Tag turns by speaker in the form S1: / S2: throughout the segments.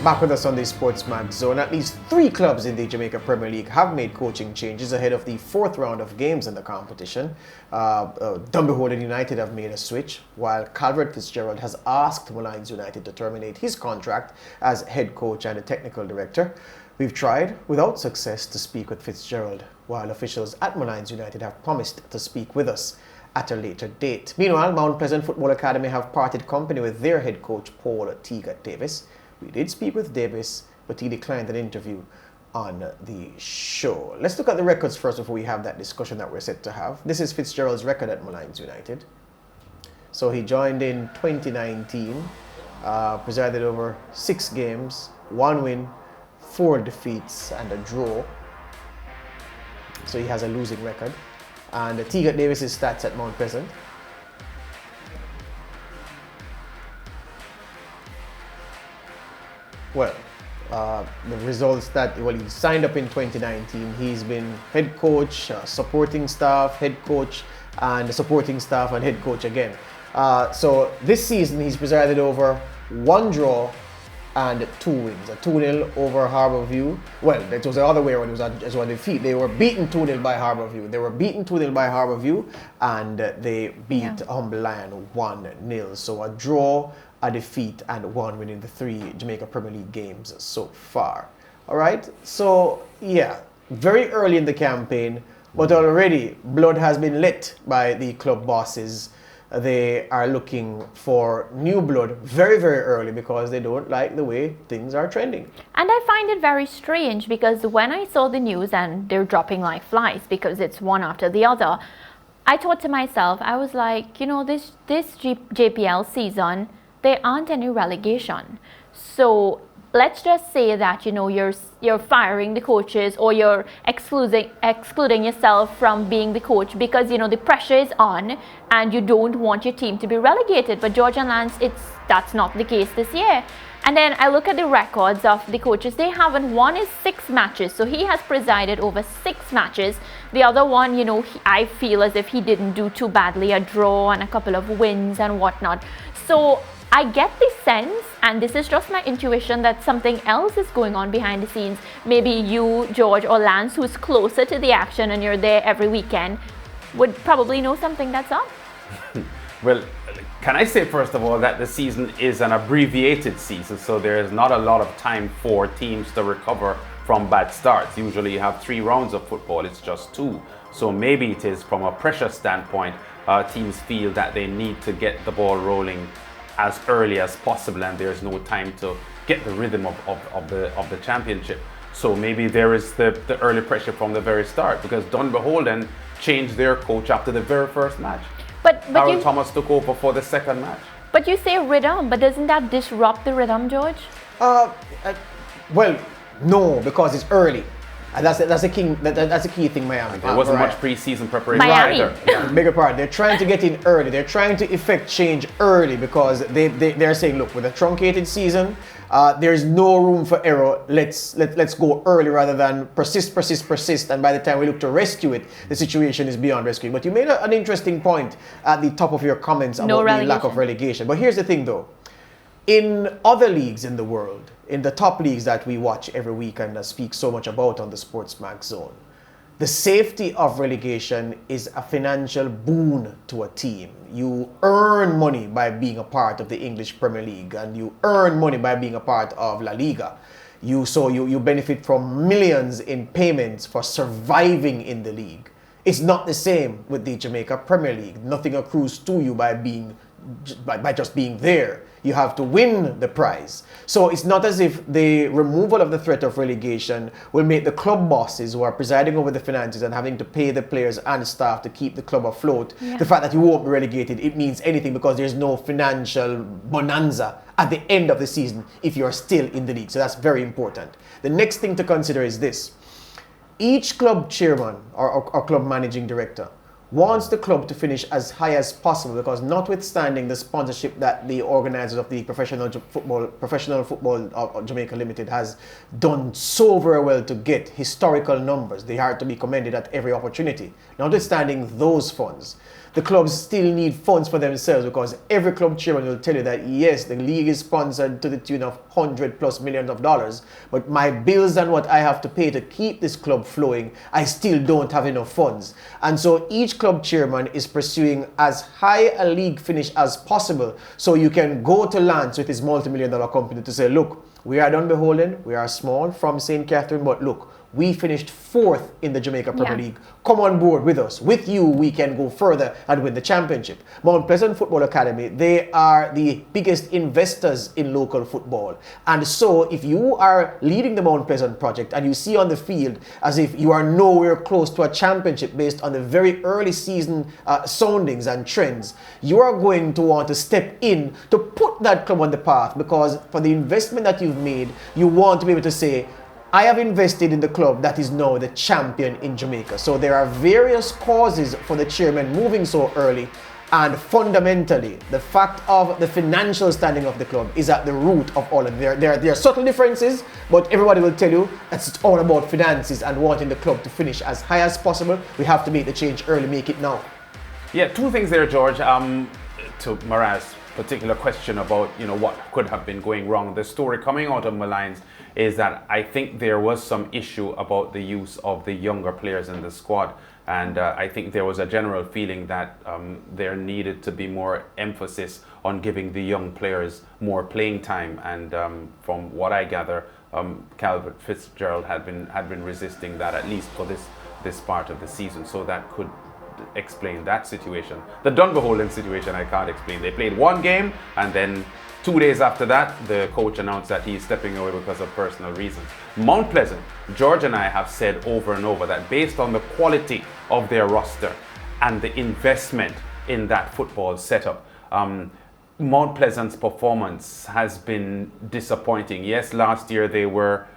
S1: Back with us on the SportsMax Zone. At least 3 clubs in the Jamaica Premier League have made coaching changes ahead of the 4th round of games in the competition. Dunbeholden United have made a switch, while Calvert Fitzgerald has asked Malines United to terminate his contract as head coach and a technical director. We've tried, without success, to speak with Fitzgerald, while officials at Malines United have promised to speak with us at a later date. Meanwhile, Mount Pleasant Football Academy have parted company with their head coach, Paul Tegat Davis. We did speak with Davis, but he declined an interview on the show. Let's look at the records first before we have that discussion that we're set to have. This is Fitzgerald's record at Malines United. So he joined in 2019, presided over 6 games, 1 win, 4 defeats, and a draw. So he has a losing record. And Tegat Davis's stats at Mount Pleasant. Well, the results that, he signed up in 2019. He's been head coach, supporting staff, head coach, and supporting staff, and head coach again. So this season, he's presided over 1 draw and 2 wins. A 2-0 over Harbourview. Well, it was the other way around. It was a defeat. They were beaten 2-0 by Harbourview. And they beat Humble Lion 1-0. So a draw, a defeat, and 1 win in the 3 Jamaica Premier League games so far. All right. So yeah, very early in the campaign, but already blood has been let by the club bosses. They are looking for new blood very, very early because they don't like the way things are trending.
S2: And I find it very strange because when I saw the news and they're dropping like flies because it's one after the other, I thought to myself, I was like, this JPL season, there aren't any relegation. So let's just say that, you're firing the coaches or you're excluding yourself from being the coach because, the pressure is on and you don't want your team to be relegated. But George and Lance, that's not the case this year. And then I look at the records of the coaches. They haven't won is 6 matches. So he has presided over 6 matches. The other one, I feel as if he didn't do too badly, a draw and a couple of wins and whatnot. So I get the sense, and this is just my intuition, that something else is going on behind the scenes. Maybe you, George, or Lance, who's closer to the action and you're there every weekend, would probably know something that's up.
S3: Well, can I say first of all that the season is an abbreviated season, so there is not a lot of time for teams to recover from bad starts. Usually you have 3 rounds of football, it's just 2. So maybe it is from a pressure standpoint, teams feel that they need to get the ball rolling as early as possible, and there's no time to get the rhythm of the championship. So maybe there is the early pressure from the very start, because Dunbeholden changed their coach after the very first match.
S2: But
S3: Harold Thomas took over for the second match.
S2: But you say rhythm, but doesn't that disrupt the rhythm, George?
S1: Well, no, because it's early. And that's the key thing, Miami.
S3: There wasn't much pre-season preparation
S2: either.
S1: Bigger part. They're trying to get in early. They're trying to effect change early because they're saying, look, with a truncated season, there's no room for error. Let's go early rather than persist. And by the time we look to rescue it, the situation is beyond rescue. But you made an interesting point at the top of your comments about the lack of relegation. But here's the thing, though. In other leagues in the world, in the top leagues that we watch every week and speak so much about on the SportsMax Zone, the safety of relegation is a financial boon to a team. You earn money by being a part of the English Premier League, and you earn money by being a part of La Liga. You benefit from millions in payments for surviving in the league. It's not the same with the Jamaica Premier League. Nothing accrues to you by just being there. You have to win the prize. So it's not as if the removal of the threat of relegation will make the club bosses who are presiding over the finances and having to pay the players and staff to keep the club afloat. Yeah. The fact that you won't be relegated, it means anything because there's no financial bonanza at the end of the season if you're still in the league. So that's very important. The next thing to consider is this. Each club chairman or club managing director wants the club to finish as high as possible, because notwithstanding the sponsorship that the organizers of the professional football of Jamaica Limited has done so very well to get historical numbers, they are to be commended at every opportunity. Notwithstanding those funds, the clubs still need funds for themselves, because every club chairman will tell you that yes, the league is sponsored to the tune of $100+ million, but my bills and what I have to pay to keep this club flowing, I still don't have enough funds. And so each club chairman is pursuing as high a league finish as possible, so you can go to Lance with his multi-million-dollar company to say, look, we are done beholden, we are small from St. Catherine, but look, we finished 4th in the Jamaica Premier League. Come on board with us. With you, we can go further and win the championship. Mount Pleasant Football Academy, they are the biggest investors in local football. And so if you are leading the Mount Pleasant project and you see on the field as if you are nowhere close to a championship based on the very early season soundings and trends, you are going to want to step in to put that club on the path, because for the investment that you've made, you want to be able to say, I have invested in the club that is now the champion in Jamaica. So there are various causes for the chairman moving so early, and fundamentally, the fact of the financial standing of the club is at the root of all of it. There are subtle differences, but everybody will tell you it's all about finances and wanting the club to finish as high as possible. We have to make the change early, make it now.
S3: Yeah, two things there, George. To Maraz's particular question about what could have been going wrong. The story coming out of Malines is that I think there was some issue about the use of the younger players in the squad, and I think there was a general feeling that there needed to be more emphasis on giving the young players more playing time, and from what I gather, Calvert Fitzgerald had been resisting that, at least for this part of the season. So that could explain that situation. The Dunbeholden situation I can't explain. They played one game, and then 2 days after that, the coach announced that he's stepping away because of personal reasons. Mount Pleasant, George and I have said over and over that based on the quality of their roster and the investment in that football setup, Mount Pleasant's performance has been disappointing. Yes, last year they were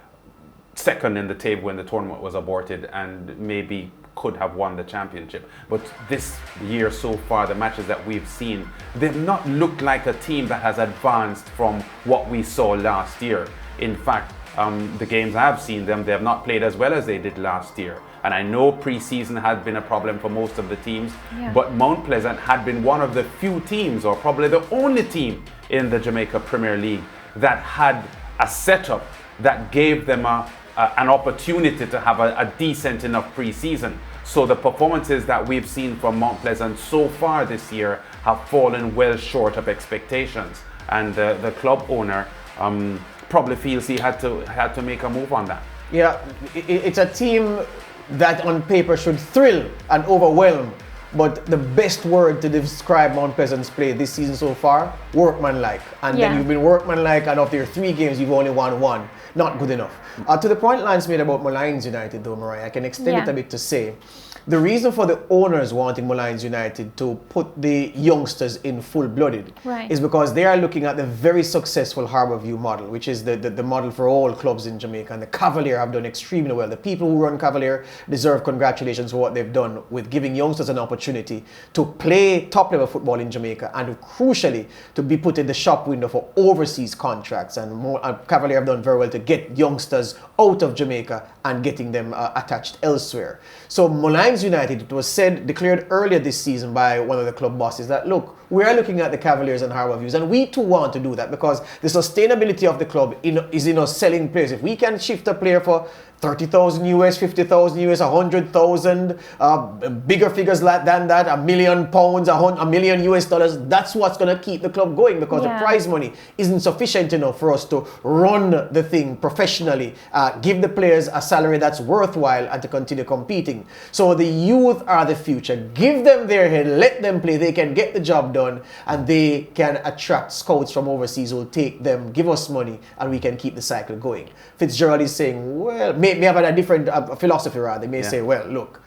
S3: second in the table when the tournament was aborted and maybe could have won the championship. But this year so far, the matches that we've seen, they've not looked like a team that has advanced from what we saw last year. In fact, the games I've seen them, they have not played as well as they did last year. And I know pre-season had been a problem for most of the teams, but Mount Pleasant had been one of the few teams, or probably the only team in the Jamaica Premier League that had a setup that gave them an opportunity to have a decent enough pre-season. So the performances that we've seen from Mount Pleasant so far this year have fallen well short of expectations, and the club owner probably feels he had to make a move on that.
S1: Yeah, it's a team that on paper should thrill and overwhelm, but the best word to describe Mount Pleasant's play this season so far, workmanlike. And then you've been workmanlike, and of your 3 games, you've only won 1. Not good enough. To the point Lance made about Malines United, though, Mariah, I can extend it a bit to say, the reason for the owners wanting Malines United to put the youngsters in full-blooded is because they are looking at the very successful Harbourview model, which is the model for all clubs in Jamaica. And the Cavalier have done extremely well. The people who run Cavalier deserve congratulations for what they've done with giving youngsters an opportunity to play top-level football in Jamaica, and crucially, to be put in the shop window for overseas contracts. And Cavalier have done very well to get youngsters out of Jamaica and getting them attached elsewhere. So Malines United, it was declared earlier this season by one of the club bosses that, look, we are looking at the Cavaliers and Harbourviews, and we too want to do that, because the sustainability of the club is in us selling players. If we can shift a player for 30,000 US, 50,000 US, 100,000, bigger figures than that, £1 million, $1 million US, that's what's going to keep the club going, because the prize money isn't sufficient enough for us to run the thing professionally, give the players a salary that's worthwhile, and to continue competing. So the youth are the future. Give them their head, let them play, they can get the job done, and they can attract scouts from overseas who will take them, give us money, and we can keep the cycle going. Fitzgerald is saying, well, may have a different philosophy rather. They may say, well, look,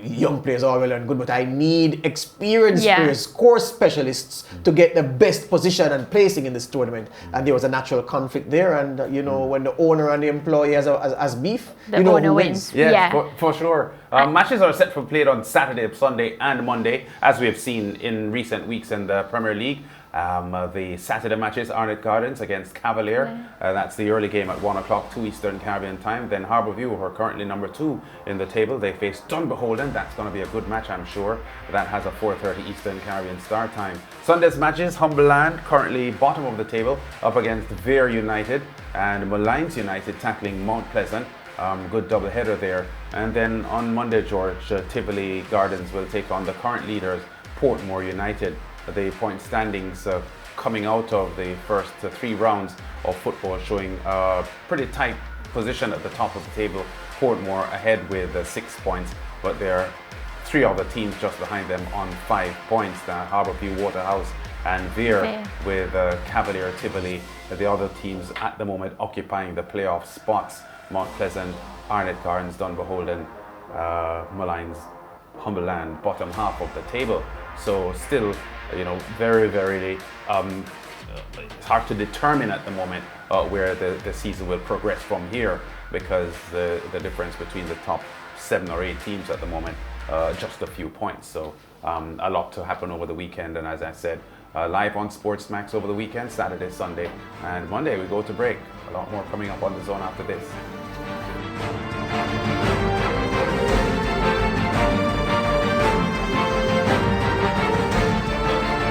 S1: young players are well and good, but I need experienced
S2: Yeah.
S1: players, core specialists to get the best position and placing in this tournament. And there was a natural conflict there. And when the owner and the employee has beef,
S2: The
S1: you know
S2: owner
S1: who
S2: wins.
S1: wins.
S3: Yes,
S2: Yeah.
S3: for sure. Matches are set for played on Saturday, Sunday, and Monday, as we have seen in recent weeks in the Premier League. The Saturday matches, Arnott Gardens against Cavalier. That's the early game at 1 o'clock, 2 Eastern Caribbean time. Then Harbourview, who are currently number 2 in the table, they face Dunbeholden. That's going to be a good match, I'm sure. That has a 4:30 Eastern Caribbean start time. Sunday's matches, Humberland, currently bottom of the table, up against Vere United, and Malines United tackling Mount Pleasant. Good double header there. And then on Monday, George, Tivoli Gardens will take on the current leaders, Portmore United. The point standings coming out of the first 3 rounds of football showing a pretty tight position at the top of the table. Portmore ahead with 6 points, but there are 3 other teams just behind them on 5 points. Harbourview, Waterhouse and Vere with Cavalier, Tivoli, the other teams at the moment occupying the playoff spots. Mount Pleasant, Arnott Gardens, Dunbeholden, Malines, Humberland, bottom half of the table. So still, very, very, it's hard to determine at the moment where the season will progress from here, because the difference between the top 7 or 8 teams at the moment, just a few points. So a lot to happen over the weekend. And as I said, live on SportsMax over the weekend, Saturday, Sunday, and Monday we go to break. A lot more coming up on the zone after this.